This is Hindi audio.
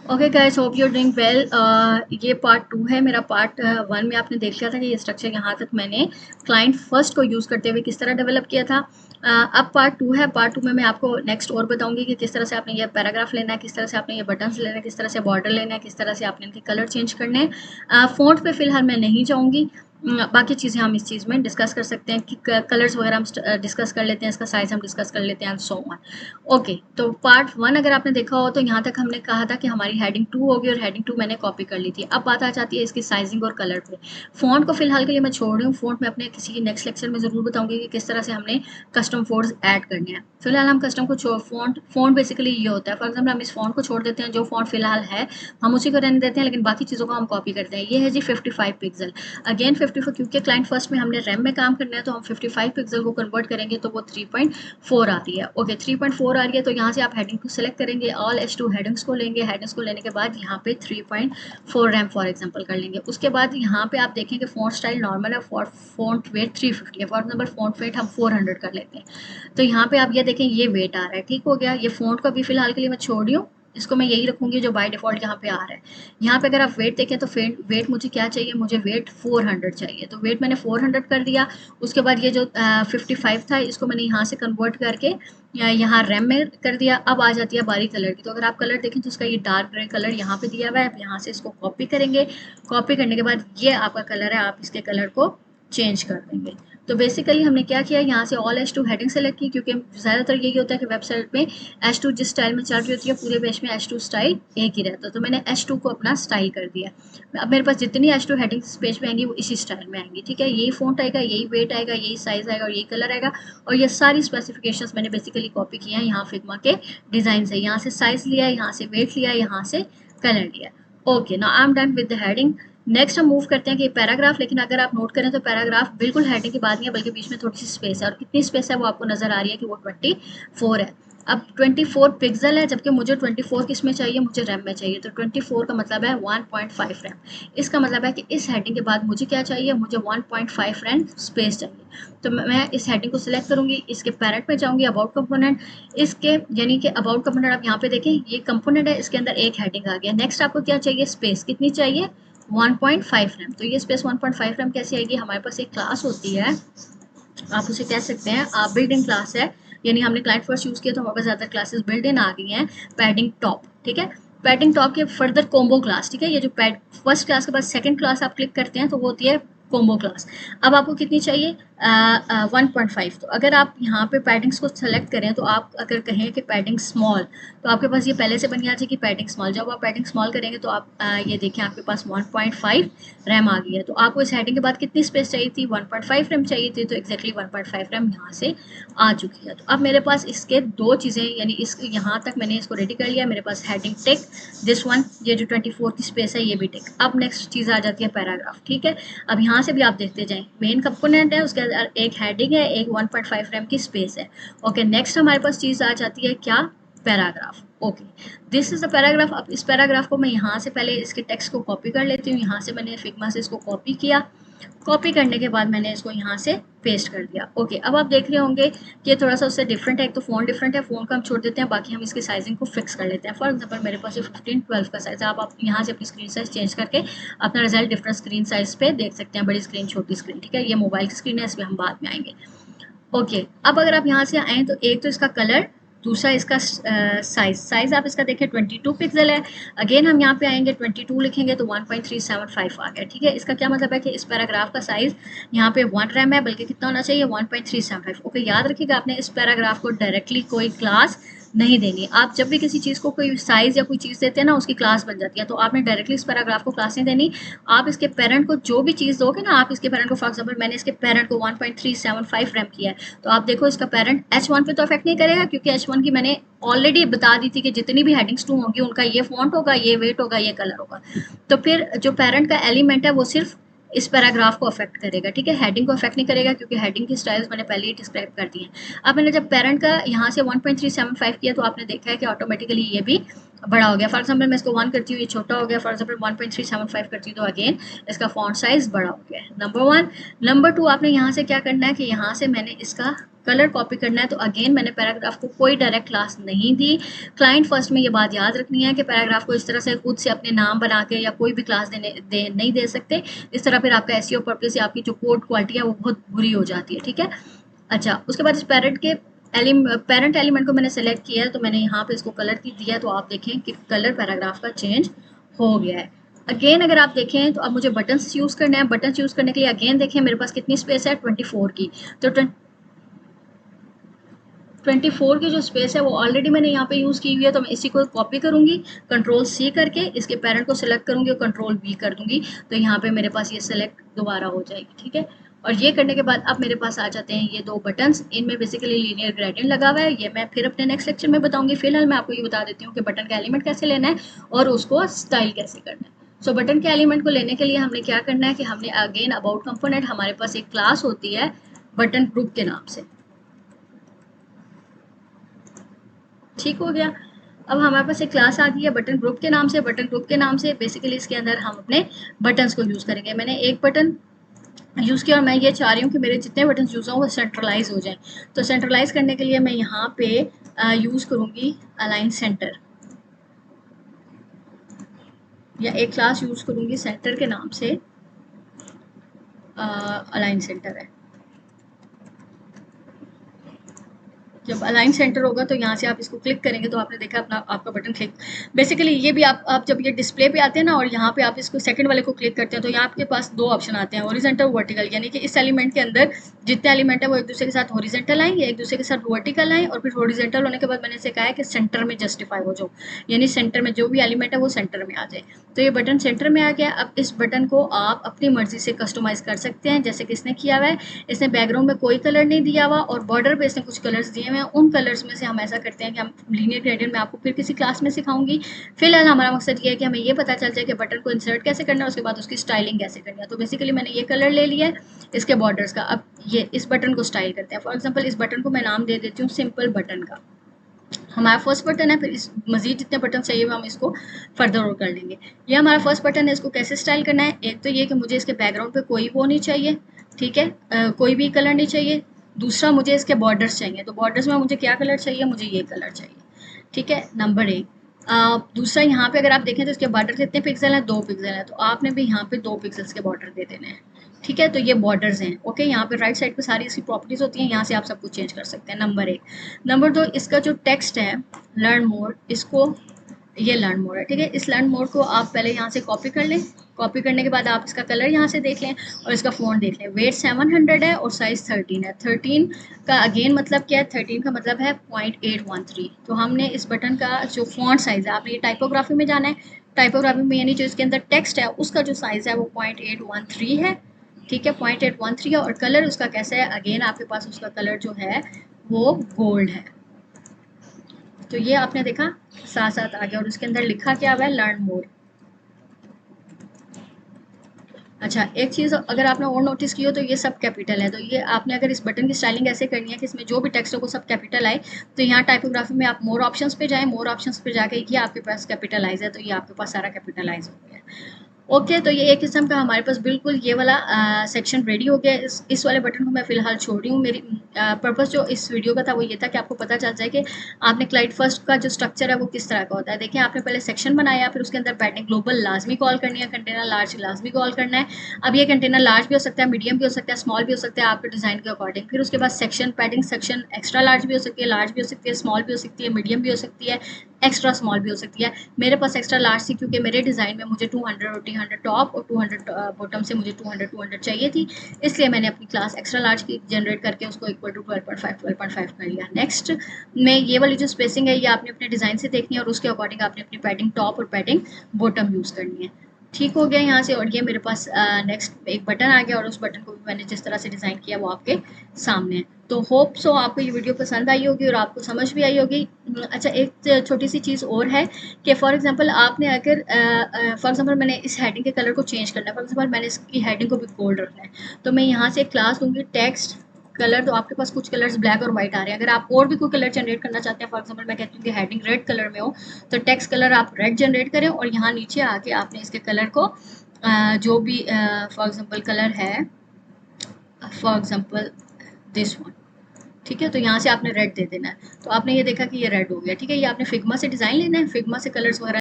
Okay guys, hope you are doing well. ये पार्ट 2 है मेरा। पार्ट 1 में आपने देख लिया था कि ये स्ट्रक्चर यहाँ तक मैंने क्लाइंट फर्स्ट को यूज़ करते हुए किस तरह डेवलप किया था। अब पार्ट 2 है। पार्ट 2 में मैं आपको नेक्स्ट और बताऊंगी कि किस तरह से आपने ये पैराग्राफ लेना है, किस तरह से आपने ये बटन्स लेना है, किस तरह से बॉर्डर लेना है, किस तरह से आपने इनके कलर चेंज करने हैं। फ़ॉन्ट पे फ़िलहाल मैं नहीं जाऊँगी। बाकी चीज़ें हम इस चीज़ में डिस्कस कर सकते हैं कि कलर्स वगैरह हम डिस्कस कर लेते हैं, इसका साइज़ हम डिस्कस कर लेते हैं एंड सो ऑन। ओके, तो पार्ट 1 अगर आपने देखा हो तो यहाँ तक हमने कहा था कि हमारी हेडिंग 2 होगी और हेडिंग 2 मैंने कॉपी कर ली थी। अब बात आ जाती है इसकी साइजिंग और कलर पे। फ़ॉन्ट को फिलहाल के लिए मैं छोड़ रही हूँ। फ़ॉन्ट में अपने किसी नेक्स्ट लेक्चर में ज़रूर बताऊंगी कि किस तरह से हमने कस्टम फ़ॉन्ट्स ऐड करने हैं। फिलहाल हम कस्टम को फ़ॉन्ट बेसिकली ये होता है। फॉर एग्जाम्पल हम इस फ़ॉन्ट को छोड़ देते हैं, जो फ़ॉन्ट फिलहाल है हम उसी को रहने देते हैं, लेकिन बाकी चीज़ों को हम कॉपी करते हैं। ये है जी 55 पिक्सल। अगेन 54, क्योंकि क्लाइंट फर्स्ट में हमने रैम में काम करना है तो हम 55 पिक्सल को कन्वर्ट करेंगे तो वो 3.4 आती है। ओके, 3.4 आ रही है तो यहाँ से आप हेडिंग को सिलेक्ट करेंगे, ऑल H2 हेडिंग्स को लेंगे। हेडिंग्स को लेने के बाद यहाँ पे 3.4 रैम फॉर एग्जांपल कर लेंगे। उसके बाद यहाँ पे आप देखेंगे फ़ॉन्ट स्टाइल नॉर्मल है, फ़ॉन्ट वेट 350 है। फॉर एग्जांपल फ़ॉन्ट वेट हम 400 कर लेते हैं। तो यहाँ पे आप ये देखें, ये वेट आ रहा है। ठीक हो गया। ये फ़ॉन्ट को अभी फिलहाल के लिए मैं छोड़ रही हूँ, इसको मैं यही रखूंगी जो बाय डिफ़ॉल्ट यहाँ पे आ रहा है। यहाँ पे अगर आप वेट देखें तो वेट मुझे क्या चाहिए, मुझे वेट 400 चाहिए। तो वेट मैंने 400 कर दिया। उसके बाद ये जो 55 था इसको मैंने यहाँ से कन्वर्ट करके यहाँ रैम में कर दिया। अब आ जाती है बारी कलर की। तो अगर आप कलर देखें तो इसका ये डार्क ग्रे कलर यहाँ पे दिया हुआ है। यहाँ से इसको कॉपी करेंगे। कॉपी करने के बाद ये आपका कलर है, आप इसके कलर को चेंज कर देंगे। तो बेसिकली हमने क्या किया, यहाँ से ऑल H2 हेडिंग सेलेक्ट की, क्योंकि ज़्यादातर यही होता है कि वेबसाइट में H2 जिस स्टाइल में चल रही होती है पूरे पेज में H2 स्टाइल एक ही रहता है। तो मैंने H2 को अपना स्टाइल कर दिया। अब मेरे पास जितनी H2 हेडिंग्स पेज में आएंगी वो इसी स्टाइल में आएंगी। ठीक है, यही फ़ॉन्ट आएगा, यही वेट आएगा, यही साइज़ आएगा और यही कलर आएगा। और ये सारी स्पेसिफिकेशंस मैंने बेसिकली कॉपी किए हैं यहाँ फिग्मा के डिज़ाइन से। यहाँ से साइज़ लिया, यहाँ से वेट लिया, यहाँ से कलर लिया। Okay, now I am done with the heading. Next हम मूव करते हैं कि पैराग्राफ। लेकिन अगर आप नोट करें तो पैराग्राफ बिल्कुल हेडिंग की बात नहीं है, बल्कि बीच में थोड़ी सी स्पेस है। और कितनी स्पेस है वो आपको नजर आ रही है कि वो 24 है। अब 24 पिक्सल है, जबकि मुझे 24 किस में चाहिए, मुझे रैम में चाहिए। तो 24 का मतलब है 1.5 रैम। इसका मतलब है कि इस हेडिंग के बाद मुझे क्या चाहिए, मुझे 1.5 रैम स्पेस चाहिए। तो मैं इस हेडिंग को सिलेक्ट करूंगी, इसके पैरेंट में जाऊंगी, अबाउट कंपोनेंट। इसके यानी कि अबाउट कंपोनेंट आप यहाँ पे देखें, ये कंपोनेंट है, इसके अंदर एक हेडिंग आ गया। नेक्स्ट आपको क्या चाहिए, स्पेस कितनी चाहिए, 1.5 रैम। तो ये स्पेस 1.5 रैम कैसे आएगी, हमारे पास एक क्लास होती है, आप उसे कह सकते हैं बिल्ड इन क्लास है। यानी हमने क्लाइंट फर्स्ट यूज़ किया तो हमारे पास ज़्यादा क्लासेस बिल्ड इन आ गई हैं। पैडिंग टॉप, ठीक है। पैडिंग टॉप के फर्दर कॉम्बो क्लास, ठीक है। ये जो पैड फर्स्ट क्लास के बाद सेकंड क्लास आप क्लिक करते हैं तो वो होती है कॉम्बो क्लास। अब आपको कितनी चाहिए, 1.5। तो अगर आप यहाँ पे पैडिंग्स को सेलेक्ट करें तो आप अगर कहें कि पैडिंग स्मॉल, तो आपके पास ये पहले से बन गया कि पैडिंग स्मॉल। जब आप पैडिंग स्मॉल करेंगे तो आप ये देखें आपके पास 1.5 रैम आ गई है। तो आपको इस हेडिंग के बाद कितनी स्पेस चाहिए थी, 1.5 रैम चाहिए थी। तो एक्जैक्टली 1.5 रैम यहाँ से आ चुकी है। तो अब मेरे पास इसके दो चीज़ें, यानी इस यहाँ तक मैंने इसको रेडी कर लिया। मेरे पास हेडिंग टिक, दिस वन, ये जो 24 की स्पेस है ये भी टिक। अब नेक्स्ट चीज़ आ जाती है पैराग्राफ, ठीक है। अब यहाँ से भी आप देखते जाएं, मेन कंपोनेंट है, उसके अंदर एक हेडिंग है, एक 1.5 रैम की स्पेस है। ओके, नेक्स्ट हमारे पास चीज़ आ जाती है क्या, paragraph. Okay, this is the paragraph. अब इस पैराग्राफ को मैं यहाँ से पहले इसके टेक्स्ट को कॉपी कर लेती हूँ। यहाँ से मैंने फिग्मा से इसको कॉपी किया। कॉपी करने के बाद मैंने इसको यहाँ से पेस्ट कर दिया। ओके, अब आप देख रहे होंगे कि थोड़ा सा उससे डिफरेंट है। एक तो फ़ॉन्ट डिफरेंट है, फ़ॉन्ट को हम छोड़ देते हैं, बाकी हम इसकी साइजिंग को फिक्स कर लेते हैं। फॉर एग्जांपल मेरे पास ये 15:12 का साइज है। आप यहाँ से अपनी स्क्रीन साइज चेंज करके अपना रिजल्ट डिफरेंट स्क्रीन साइज पे देख सकते हैं, बड़ी स्क्रीन, छोटी स्क्रीन, ठीक है। ये मोबाइल की स्क्रीन है, इस पर हम बाद में आएंगे। ओके, अब अगर आप यहाँ से आएँ तो एक तो इसका कलर, दूसरा इसका साइज आप इसका देखें 22 पिक्सल है। अगेन हम यहाँ पे आएंगे, 22 लिखेंगे तो 1.375 आ गया, ठीक है। इसका क्या मतलब है कि इस पैराग्राफ का साइज यहाँ पे 1 रैम है, बल्कि कितना होना चाहिए, 1.375। ओके, याद रखिएगा आपने इस पैराग्राफ को डायरेक्टली कोई क्लास नहीं देनी। आप जब भी किसी चीज़ को कोई साइज या कोई चीज़ देते हैं ना, उसकी क्लास बन जाती है। तो आपने डायरेक्टली इस पैराग्राफ को क्लास नहीं देनी। आप इसके पेरेंट को जो भी चीज़ दोगे ना, आप इसके पेरेंट को, फॉर एग्जांपल मैंने इसके पेरेंट को 1.375 रैम किया है, तो आप देखो इसका पेरेंट H1 पे तो अफेक्ट नहीं करेगा, क्योंकि H1 की मैंने ऑलरेडी बता दी थी कि जितनी भी हेडिंग्स 2 होंगी उनका ये फॉन्ट होगा, ये वेट होगा, ये कलर होगा। तो फिर जो पेरेंट का एलिमेंट है वो सिर्फ इस पैराग्राफ को अफेक्ट करेगा, ठीक है। हेडिंग को अफेक्ट नहीं करेगा, क्योंकि हेडिंग की स्टाइल्स मैंने पहले ही डिस्क्राइब कर दी हैं। अब मैंने जब पेरेंट का यहाँ से 1.375 किया तो आपने देखा है कि ऑटोमेटिकली ये भी बड़ा हो गया। फॉर एग्जाम्पल मैं इसको 1 करती हूँ, ये छोटा हो गया। फॉर एग्जाम्पल 1.375 करती हूँ तो अगेन इसका फॉन्ट साइज बड़ा हो गया है। नंबर 1। नंबर 2, आपने यहाँ से क्या करना है कि यहाँ से मैंने इसका कलर कॉपी करना है तो अगेन मैंने पैराग्राफ को कोई डायरेक्ट क्लास नहीं दी। क्लाइंट फर्स्ट में ये बात याद रखनी है कि पैराग्राफ को इस तरह से खुद से अपने नाम बना के या कोई भी क्लास नहीं दे सकते। इस तरह फिर आपका एसईओ पर्पस या आपकी जो कोड क्वालिटी है वो बहुत बुरी हो जाती है, ठीक है। अच्छा, उसके बाद इस पेरेंट एलिमेंट को मैंने सेलेक्ट किया है तो मैंने यहाँ पे इसको कलर की दिया है, तो आप देखें कि कलर पैराग्राफ का चेंज हो गया है। अगेन अगर आप देखें तो अब मुझे बटन्स यूज करना है। बटन्स यूज करने के लिए अगेन देखें मेरे पास कितनी स्पेस है, 24 की। तो 24 की जो स्पेस है वो ऑलरेडी मैंने यहाँ पे यूज़ की हुई है, तो मैं इसी को कॉपी करूँगी, कंट्रोल सी करके इसके पेरेंट को सिलेक्ट करूँगी और कंट्रोल वी कर दूँगी, तो यहाँ पे मेरे पास ये सिलेक्ट दोबारा हो जाएगी, ठीक है। और ये करने के बाद अब मेरे पास आ जाते हैं ये दो बटन्स, इनमें बेसिकली लीनियर ग्रेडियंट लगा हुआ है, ये मैं फिर अपने नेक्स्ट लेक्चर में बताऊँगी। फिलहाल मैं आपको ये बता देती हूँ कि बटन का एलिमेंट कैसे लेना है और उसको स्टाइल कैसे करना है। सो बटन के एलिमेंट को लेने के लिए हमने क्या करना है कि हमने अगेन अबाउट कंपोनेंट, हमारे पास एक क्लास होती है बटन ग्रुप के नाम से, ठीक हो गया। अब हमारे पास एक क्लास आ गई है बटन ग्रुप के नाम से। बटन ग्रुप के नाम से बेसिकली इसके अंदर हम अपने बटन्स को यूज़ करेंगे। मैंने एक बटन यूज़ किया और मैं ये चाह रही हूँ कि मेरे जितने बटन यूज़ हों वो सेंट्रलाइज हो जाएं। तो सेंट्रलाइज करने के लिए मैं यहाँ पे यूज़ करूँगी अलाइन सेंटर, या एक क्लास यूज़ करूँगी सेंटर के नाम से, अलाइन सेंटर है। जब अलाइन सेंटर होगा तो यहाँ से आप इसको क्लिक करेंगे तो आपने देखा अपना आपका बटन क्लिक। बेसिकली ये भी आप जब ये डिस्प्ले पे आते हैं ना और यहाँ पे आप इसको सेकंड वाले को क्लिक करते हैं तो यहाँ आपके पास दो ऑप्शन आते हैं, हॉरिजॉन्टल वर्टिकल, यानी कि इस एलिमेंट के अंदर जितने एलिमेंट है वो एक दूसरे के साथ हॉरिजॉन्टल आए या एक दूसरे के साथ वर्टिकल आए, और फिर हॉरिजॉन्टल होने के बाद मैंने इसे कहा है कि सेंटर में जस्टिफाई हो जाओ, यानी सेंटर में जो भी एलिमेंट है वो सेंटर में आ जाए। तो ये बटन सेंटर में आ गया। अब इस बटन को आप अपनी मर्जी से कस्टमाइज कर सकते हैं, जैसे कि इसने किया हुआ है। इसने बैकग्राउंड में कोई कलर नहीं दिया हुआ और बॉर्डर पे इसने कुछ कलर्स दिए हुए हैं। उन कलर्स में से हम ऐसा करते हैं कि हम लीनियर ग्रेडियंट में आपको फिर किसी क्लास में सिखाऊंगी। फिलहाल हमारा मकसद ये है कि हमें ये पता चल जाए कि बटन को इंसर्ट कैसे करना है, उसके बाद उसकी स्टाइलिंग कैसे करनी है। तो बेसिकली मैंने ये कलर ले लिया है इसके बॉर्डर्स का। अब ये इस बटन को स्टाइल करते हैं। फॉर एग्जाम्पल इस बटन को मैं नाम दे देती हूँ सिंपल बटन का। हमारा फर्स्ट बटन है, फिर इस मजीद जितने बटन चाहिए हम इसको फर्दर और कर लेंगे। ये हमारा फर्स्ट बटन है, इसको कैसे स्टाइल करना है। एक तो ये कि मुझे इसके बैकग्राउंड पे कोई वो नहीं चाहिए, ठीक है, कोई भी कलर नहीं चाहिए। दूसरा मुझे इसके बॉर्डर्स चाहिए, तो बॉर्डर्स में मुझे क्या कलर चाहिए, मुझे ये कलर चाहिए, ठीक है, नंबर 1। दूसरा यहाँ पे अगर आप देखें तो इसके बॉर्डर कितने पिक्सल हैं, 2 पिक्सल है, तो आपने भी यहाँ पे 2 पिक्सल्स के बॉर्डर दे देने हैं, ठीक है। तो ये बॉर्डर्स हैं, ओके। यहाँ पे राइट साइड पे सारी इसकी प्रॉपर्टीज होती हैं, यहाँ से आप सब कुछ चेंज कर सकते हैं, नंबर 1। नंबर 2, इसका जो टेक्स्ट है लर्न मोर, इसको ये लर्न मोड है, ठीक है। इस लर्न मोड को आप पहले यहाँ से कॉपी कर लें। कॉपी करने के बाद आप इसका कलर यहाँ से देख लें और इसका फ़ॉन्ट देख लें। वेट 700 है और साइज़ 13 है। 13 का अगेन मतलब क्या है, 13 का मतलब है 0.813। तो हमने इस बटन का जो फ़ॉन्ट साइज़ है, आपने ये टाइपोग्राफी में जाना है। टाइपोग्राफी में यानी जो इसके अंदर टेक्स्ट है उसका जो साइज़ है वो 0.813 है, ठीक है, 0.813 है। और कलर उसका कैसा है, अगेन आपके पास उसका कलर जो है वो गोल्ड है। तो ये आपने देखा साथ साथ आ गया और उसके अंदर लिखा क्या हुआ है, लर्न मोर। अच्छा, एक चीज़ अगर आपने और नोटिस की हो तो ये सब कैपिटल है। तो ये आपने अगर इस बटन की स्टाइलिंग ऐसे करनी है कि इसमें जो भी टेक्स्ट हो वो सब कैपिटल आए, तो यहाँ टाइपोग्राफी में आप मोर ऑप्शंस पे जाएं। मोर ऑप्शंस पे जाके ये आपके पास कैपिटलाइज है, तो ये आपके पास सारा कैपिटलाइज हो गया। ओके, तो ये एक किस्म का हमारे पास बिल्कुल ये वाला सेक्शन रेडी हो गया। इस वाले बटन को मैं फ़िलहाल छोड़ रही हूँ। मेरी पर्पस जो इस वीडियो का था वो ये था कि आपको पता चल जाए कि आपने क्लाइंट फर्स्ट का जो स्ट्रक्चर है वो किस तरह का होता है। देखिए, आपने पहले सेक्शन बनाया, फिर उसके अंदर पैडिंग ग्लोबल लाजमी कॉल करनी है, कंटेनर लार्ज लाजमी कॉल करना है। अब ये कंटेनर लार्ज भी हो सकता है, मीडियम भी हो सकता है, स्मॉल भी हो सकता है, आपके डिज़ाइन के अकॉर्डिंग। फिर उसके बाद section padding section extra large भी हो सकती है, लार्ज भी हो सकती है, स्मॉल भी हो सकती है, मीडियम भी हो सकती है, एक्स्ट्रा स्मॉल भी हो सकती है। मेरे पास एक्स्ट्रा लार्ज थी क्योंकि मेरे डिज़ाइन में मुझे 200 और 300 टॉप और 200 बॉटम से मुझे 200 चाहिए थी, इसलिए मैंने अपनी क्लास एक्स्ट्रा लार्ज की जनरेट करके उसको इक्वल टू 12.5 कर लिया। नेक्स्ट में ये वाली जो स्पेसिंग है ये आपने अपने डिज़ाइन से देखनी है और उसके अकॉर्डिंग आपने अपनी पैडिंग टॉप और पैडिंग बॉटम यूज़ करनी है। ठीक हो गया यहाँ से। और ये मेरे पास नेक्स्ट एक बटन आ गया और उस बटन को भी मैंने जिस तरह से डिज़ाइन किया वो आपके सामने है। तो होप सो आपको ये वीडियो पसंद आई होगी और आपको समझ भी आई होगी। अच्छा, एक छोटी सी चीज़ और है कि फॉर एग्जांपल आपने अगर फॉर एग्जांपल मैंने इस हेडिंग के कलर को चेंज करना है, फॉर एग्जांपल मैंने इसकी हेडिंग को भी गोल्ड रखना है, तो मैं यहाँ से क्लास दूंगी टेक्स्ट कलर। तो आपके पास कुछ कलर्स ब्लैक और वाइट आ रहे हैं। अगर आप और भी कोई कलर जनरेट करना चाहते हैं, फॉर एग्जांपल मैं कहती हूँ कि हेडिंग रेड कलर में हो, तो टेक्स्ट कलर आप रेड जनरेट करें और यहाँ नीचे आके आपने इसके कलर को जो भी फॉर एग्जांपल कलर है, फॉर एग्जांपल दिस वन, ठीक है, तो यहाँ से आपने रेड दे देना है। तो आपने ये देखा कि ये रेड हो गया। ठीक है, ये आपने फिग्मा से डिज़ाइन लेना है, फिग्मा से कलर्स वगैरह